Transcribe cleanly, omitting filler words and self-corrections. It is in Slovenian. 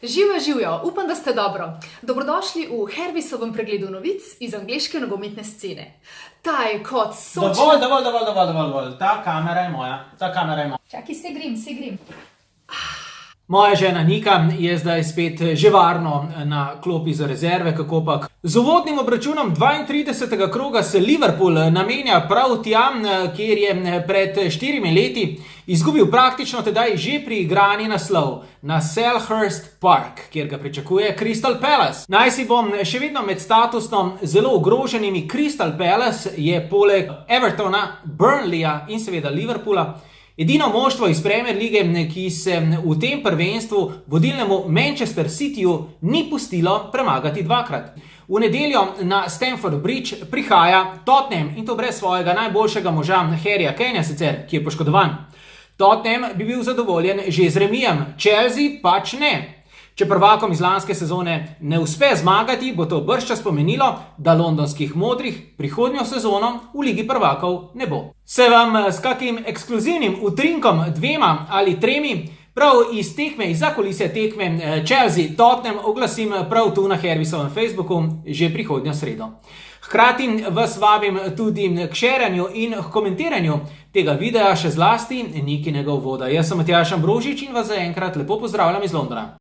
Živijo, upam, da ste dobro. Dobrodošli v Hervisovem pregledu novic iz angleške nogometne scene. Ta je kot sočna... Dovolj. Ta kamera je moja. Čakaj, se grem. Moja žena Nika je zdaj spet že varno na klopi za rezerve, kakopak. Z uvodnim obračunom 32. kroga se Liverpool namenja prav tja, kjer je pred 4 leti izgubil praktično tedaj že priigrani naslov na Selhurst Park, kjer ga pričakuje Crystal Palace. Naj si bom še vedno med statusno zelo ogroženimi. Crystal Palace je poleg Evertona, Burnleyja in seveda Liverpoola edino moštvo iz Premier lige, ki se v tem prvenstvu vodilnemu Manchester Cityju ni pustilo premagati dvakrat. V nedeljo na Stamford Bridge prihaja Tottenham in to brez svojega najboljšega moža Harryja Kanea sicer, ki je poškodovan. Tottenham bi bil zadovoljen že z remijem, Chelsea pač ne. Če prvakom iz lanske sezone ne uspe zmagati, bo to bržčas pomenilo, da londonskih modrih prihodnjo sezono v Ligi prvakov ne bo. Se vam s kakim ekskluzivnim utrinkom, 2 ali 3, prav iz tekme, iz zakulisja tekme Chelsea-Tottenham oglasim prav tu na Hervisovem Facebooku že prihodnjo sredo. Hkrati vas vabim tudi k šeranju in k komentiranju tega videa, še zlasti Nikinega uvoda. Jaz sem Matjaž Ambrožič in vas zaenkrat lepo pozdravljam iz Londona.